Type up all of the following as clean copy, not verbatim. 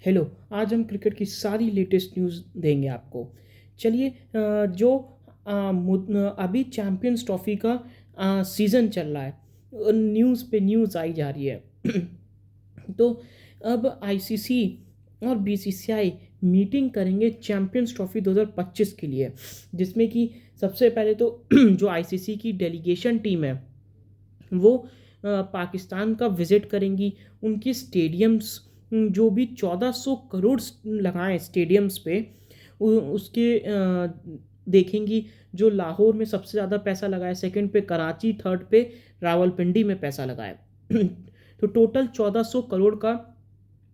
Hello. आज हम cricket की सारी लेटेस्ट न्यूज़ देंगे आपको। चलिए, जो अभी चैंपियंस ट्रॉफी का सीज़न चल रहा है, न्यूज़ पे न्यूज़ आई जा रही है। तो अब आईसीसी और बीसीसीआई मीटिंग करेंगे चैंपियंस ट्रॉफी 2025 के लिए, जिसमें कि सबसे पहले तो जो आईसीसी की डेलीगेशन टीम है वो पाकिस्तान का विज़िट करेंगी। उनकी स्टेडियम्स, जो भी 1400 करोड़ लगाए स्टेडियम्स पे, उसके देखेंगी। जो लाहौर में सबसे ज़्यादा पैसा लगाया, सेकंड पे कराची, थर्ड पे रावलपिंडी में पैसा लगाया। तो टोटल 1400 करोड़ का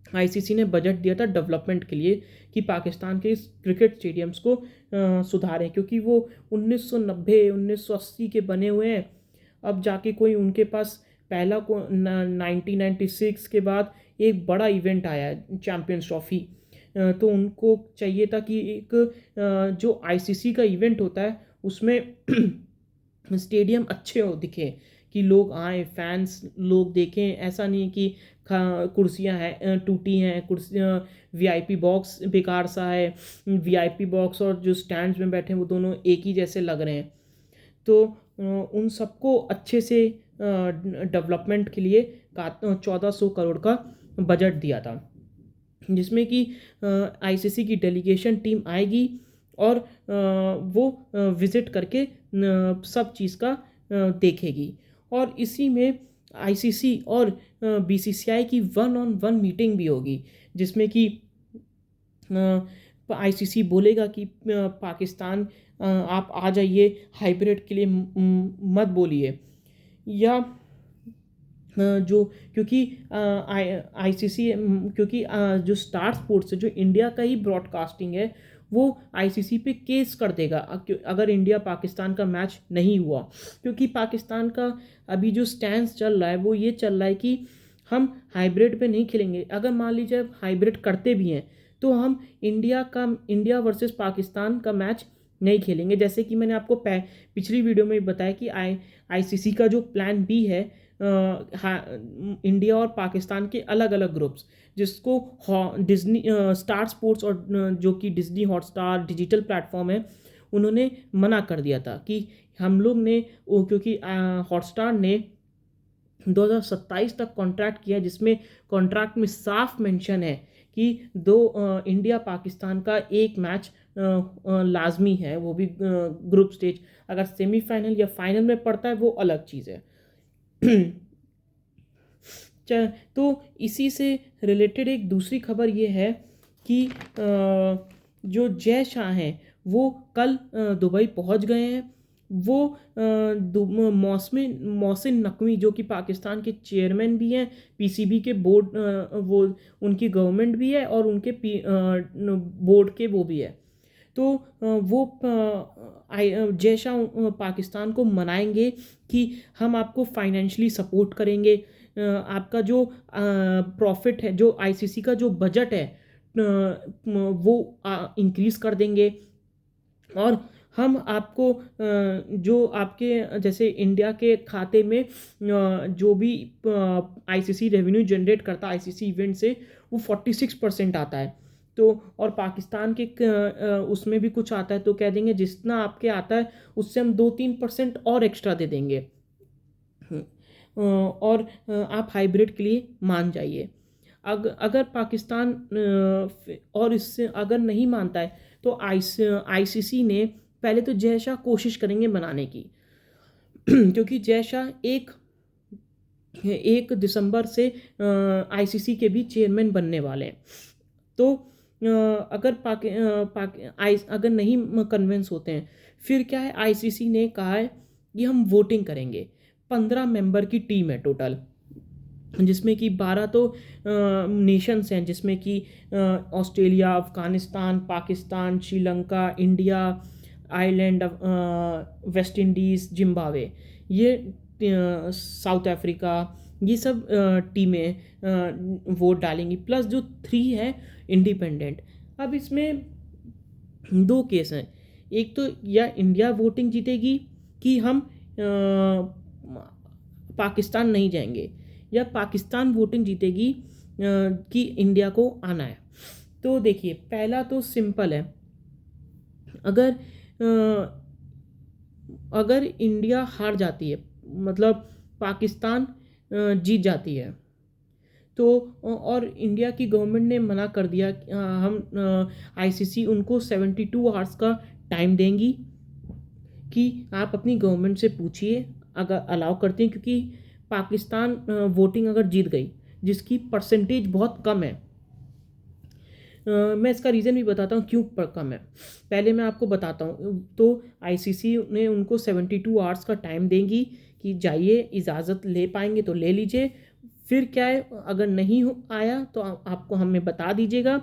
आईसीसी ने बजट दिया था डेवलपमेंट के लिए, कि पाकिस्तान के इस क्रिकेट स्टेडियम्स को सुधारें, क्योंकि वो 1990 1980 के बने हुए हैं। अब जाके कोई उनके पास पहला को 1996 के बाद एक बड़ा इवेंट आया है चैंपियंस ट्रॉफी। तो उनको चाहिए था कि एक जो आईसीसी का इवेंट होता है उसमें स्टेडियम अच्छे हो दिखे, कि लोग आए, फैंस लोग देखें। ऐसा नहीं है कि कुर्सियां हैं टूटी हैं, कुर्सियां, वीआईपी बॉक्स बेकार सा है, वीआईपी बॉक्स और जो स्टैंड्स में बैठे हैं वो दोनों एक ही जैसे लग रहे हैं। तो उन सबको अच्छे से डेवलपमेंट के लिए 1400 करोड़ का बजट दिया था, जिसमें कि आईसीसी की डेलीगेशन टीम आएगी और वो विज़िट करके सब चीज़ का देखेगी। और इसी में आईसीसी और बीसीसीआई की वन ऑन वन मीटिंग भी होगी, जिसमें कि आईसीसी बोलेगा कि पाकिस्तान, आप आ जाइए, हाइब्रिड के लिए मत बोलिए। या जो, क्योंकि आईसीसी, क्योंकि जो स्टार स्पोर्ट्स है, जो इंडिया का ही ब्रॉडकास्टिंग है, वो आईसीसी पे केस कर देगा अगर इंडिया पाकिस्तान का मैच नहीं हुआ। क्योंकि पाकिस्तान का अभी जो स्टैंड चल रहा है वो ये चल रहा है कि हम हाइब्रिड पे नहीं खेलेंगे। अगर मान लीजिए हाइब्रिड करते भी हैं तो हम इंडिया वर्सेस पाकिस्तान का मैच नहीं खेलेंगे। जैसे कि मैंने आपको पिछली वीडियो में बताया कि आईसीसी का जो प्लान बी है, इंडिया और पाकिस्तान के अलग अलग ग्रुप्स, जिसको डिज्नी स्टार स्पोर्ट्स और जो कि डिज्नी हॉटस्टार डिजिटल प्लेटफॉर्म है, उन्होंने मना कर दिया था कि हम लोग ने क्योंकि हॉटस्टार ने 2027 तक कॉन्ट्रैक्ट किया, जिसमें कॉन्ट्रैक्ट में साफ मेंशन है कि इंडिया पाकिस्तान का एक मैच लाजमी है, वो भी ग्रुप स्टेज। अगर सेमीफाइनल या फाइनल में पड़ता है वो अलग चीज़ है। तो इसी से रिलेटेड एक दूसरी खबर ये है कि जो जय शाह हैं वो कल दुबई पहुंच गए हैं। वो मोहसिन नकवी, जो कि पाकिस्तान के चेयरमैन भी हैं, पीसीबी के बोर्ड, वो उनकी गवर्नमेंट भी है और उनके बोर्ड के वो भी है। तो वो जय शाह पाकिस्तान को मनाएंगे कि हम आपको फाइनेंशियली सपोर्ट करेंगे। आपका जो प्रॉफिट है, जो आईसीसी का जो बजट है, वो इंक्रीज़ कर देंगे। और हम आपको जो आपके जैसे इंडिया के खाते में जो भी आईसीसी रेवेन्यू जनरेट करता है आईसीसी इवेंट से, वो 46% आता है। तो और पाकिस्तान के उसमें भी कुछ आता है, तो कह देंगे जितना आपके आता है उससे हम 2-3% और एक्स्ट्रा दे देंगे। और आप हाइब्रिड के लिए मान जाइए। अगर पाकिस्तान और इससे अगर नहीं मानता है तो आईसीसी ने पहले तो जय शाह कोशिश करेंगे बनाने की। क्योंकि जय शाह 1 दिसंबर से आईसीसी के भी चेयरमैन बनने वाले हैं। तो अगर अगर नहीं कन्विंस होते हैं, फिर क्या है, आईसीसी ने कहा है कि हम वोटिंग करेंगे। 15 मेंबर की टीम है टोटल, जिसमें कि 12 तो नेशंस हैं, जिसमें कि Australia, Afghanistan, Pakistan, Sri Lanka, India, Ireland, West Indies, Zimbabwe, ये साउथ अफ्रीका, ये सब टीमें वोट डालेंगी, प्लस जो 3 है इंडिपेंडेंट। अब इसमें 2 केस हैं। एक तो या इंडिया वोटिंग जीतेगी कि हम पाकिस्तान नहीं जाएंगे, या पाकिस्तान वोटिंग जीतेगी कि इंडिया को आना है। तो देखिए, पहला तो सिंपल है। अगर अगर इंडिया हार जाती है, मतलब पाकिस्तान जीत जाती है, तो और इंडिया की गवर्नमेंट ने मना कर दिया कि, हम आईसीसी उनको 72 आवर्स का टाइम देंगी कि आप अपनी गवर्नमेंट से पूछिए अगर अलाउ करते हैं, क्योंकि पाकिस्तान वोटिंग अगर जीत गई, जिसकी परसेंटेज बहुत कम है। मैं इसका रीज़न भी बताता हूँ क्यों कम है। पहले मैं आपको बताता हूँ। तो आईसीसी ने उनको 72 आवर्स का टाइम देंगी कि जाइए, इजाज़त ले पाएंगे तो ले लीजिए। फिर क्या है, अगर नहीं आया तो आपको हमें बता दीजिएगा।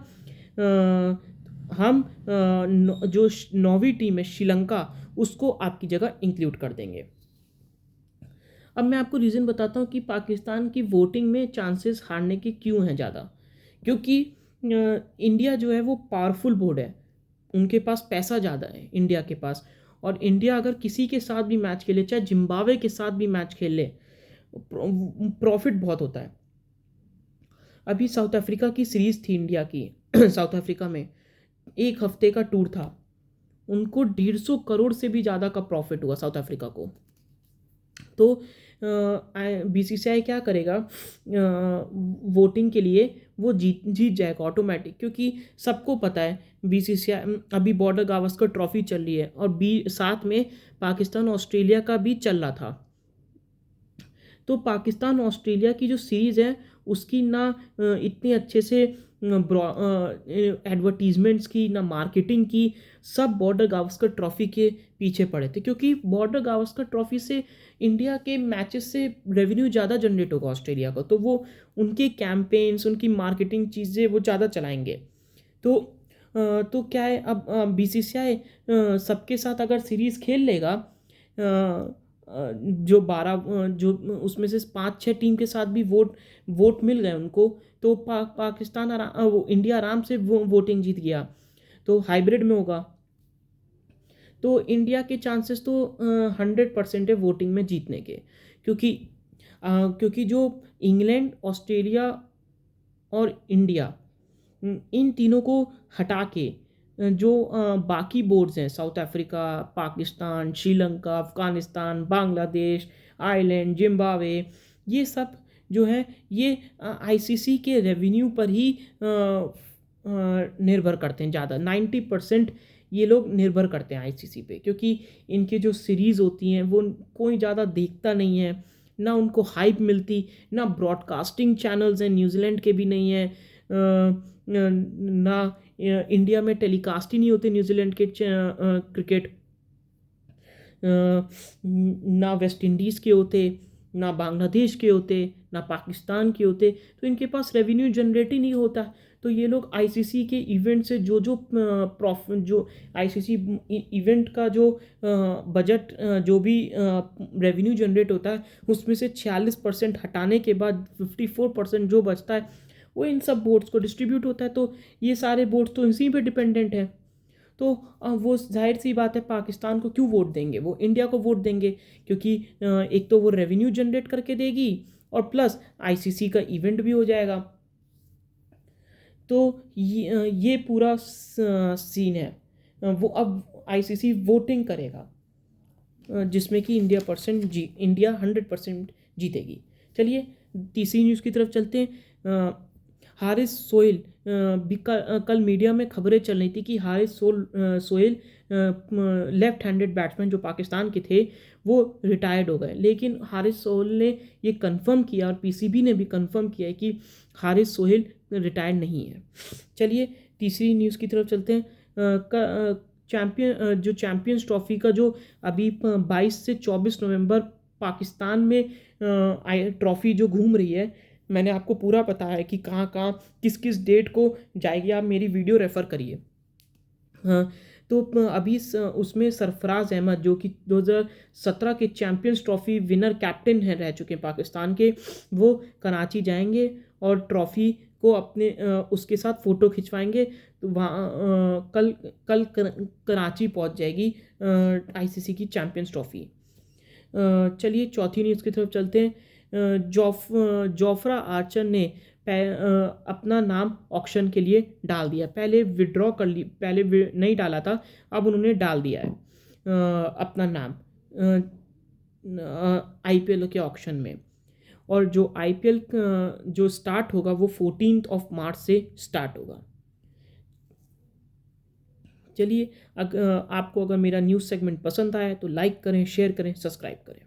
हम जो 9वीं टीम है श्रीलंका, उसको आपकी जगह इंक्लूड कर देंगे। अब मैं आपको रीज़न बताता हूँ कि पाकिस्तान की वोटिंग में चांसेस हारने के क्यों हैं ज़्यादा। क्योंकि इंडिया जो है वो पावरफुल बोर्ड है, उनके पास पैसा ज़्यादा है इंडिया के पास। और इंडिया अगर किसी के साथ भी मैच खेले, चाहे जिम्बाब्वे के साथ भी मैच खेल ले, प्रॉफिट बहुत होता है। अभी साउथ अफ्रीका की सीरीज थी इंडिया की साउथ अफ्रीका में 1 हफ्ते का टूर था, उनको 150 करोड़ से भी ज़्यादा का प्रॉफिट हुआ साउथ अफ्रीका को। तो बीसीसीआई क्या करेगा, वोटिंग के लिए वो जीत जाएगा ऑटोमेटिक, क्योंकि सबको पता है बीसीसीआई अभी बॉर्डर गावस्कर ट्रॉफी चल रही है, और साथ में पाकिस्तान ऑस्ट्रेलिया का भी चल रहा था। तो पाकिस्तान ऑस्ट्रेलिया की जो सीरीज़ है उसकी ना इतने अच्छे से एडवर्टीजमेंट्स की, ना मार्केटिंग की, सब बॉर्डर गावस्कर ट्रॉफी के पीछे पड़े थे, क्योंकि बॉर्डर गावस्कर ट्रॉफी से इंडिया के मैचेस से रेवेन्यू ज़्यादा जनरेट होगा ऑस्ट्रेलिया को, तो वो उनके कैंपेन्स, उनकी मार्केटिंग चीज़ें वो ज़्यादा चलाएंगे। तो क्या है, अब बीसीसीआई सबके साथ अगर सीरीज़ खेल लेगा, जो 12 जो उसमें से 5-6 टीम के साथ भी वोट मिल गए उनको, तो पाकिस्तान वो इंडिया आराम से वोटिंग जीत गया, तो हाइब्रिड में होगा। तो इंडिया के चांसेस तो 100% है वोटिंग में जीतने के, क्योंकि जो इंग्लैंड, ऑस्ट्रेलिया और इंडिया, इन तीनों को हटा के जो बाकी बोर्ड्स हैं, south Africa, Pakistan, Sri Lanka, Afghanistan, Bangladesh, Ireland, Zimbabwe, ये सब जो है ये आईसीसी के रेवेन्यू पर ही निर्भर करते हैं ज़्यादा। 90% ये लोग निर्भर करते हैं आईसीसी पे, क्योंकि इनके जो सीरीज़ होती हैं वो कोई ज़्यादा देखता नहीं है, ना उनको हाइप मिलती, ना ब्रॉडकास्टिंग चैनल्स हैं, न्यूजीलैंड के भी नहीं है, ना इंडिया में टेलीकास्ट ही नहीं होते न्यूजीलैंड के क्रिकेट, ना वेस्ट इंडीज़ के होते, ना बांग्लादेश के होते, ना पाकिस्तान के होते, तो इनके पास रेवेन्यू जनरेट ही नहीं होता। तो ये लोग आईसीसी के इवेंट से जो आईसीसी इवेंट का जो बजट, जो भी रेवेन्यू जनरेट होता है, उसमें से 46% हटाने के बाद 54% जो बचता है वो इन सब बोर्ड्स को डिस्ट्रीब्यूट होता है। तो ये सारे बोर्ड्स तो इसी पे डिपेंडेंट हैं। तो वो जाहिर सी बात है, पाकिस्तान को क्यों वोट देंगे, वो इंडिया को वोट देंगे, क्योंकि एक तो वो रेवेन्यू जनरेट करके देगी और प्लस आईसीसी का इवेंट भी हो जाएगा। तो ये पूरा सीन है। वो अब आईसीसी वोटिंग करेगा, जिसमें कि इंडिया 100% जीतेगी। चलिए तीसरी न्यूज़ की तरफ चलते हैं। हारिस सोहेल, भी कल मीडिया में खबरें चल रही थी कि Haris Sohail left handed batsman जो पाकिस्तान के थे वो रिटायर्ड हो गए, लेकिन हारिस सोहेल ने ये कंफर्म किया और पीसीबी ने भी कंफर्म किया है कि हारिस सोहेल रिटायर्ड नहीं है। चलिए तीसरी न्यूज़ की तरफ चलते हैं। चैंपियंस ट्रॉफी का जो अभी 22 से 24 नवंबर पाकिस्तान में ट्रॉफी जो घूम रही है, मैंने आपको पूरा पता है कि कहाँ कहाँ किस किस डेट को जाएगी, आप मेरी वीडियो रेफ़र करिए। हाँ, तो अभी उसमें सरफराज अहमद, जो कि 2017 के चैंपियंस ट्रॉफी विनर कैप्टन हैं रह चुके हैं पाकिस्तान के, वो कराची जाएंगे और ट्रॉफी को अपने उसके साथ फ़ोटो खिंचवाएंगे। तो वहाँ कल कराची पहुँच जाएगी आईसीसी की चैंपियंस ट्रॉफी। चलिए चौथी न्यूज़ की तरफ चलते हैं। जोफ्रा आर्चर ने अपना नाम ऑक्शन के लिए डाल दिया। पहले विड्रॉ कर ली, पहले नहीं डाला था, अब उन्होंने डाल दिया है अपना नाम आईपीएल के ऑक्शन में। और जो आईपीएल जो स्टार्ट होगा वो 14 मार्च से स्टार्ट होगा। चलिए, आपको अगर मेरा न्यूज़ सेगमेंट पसंद आया तो लाइक करें, शेयर करें, सब्सक्राइब करें।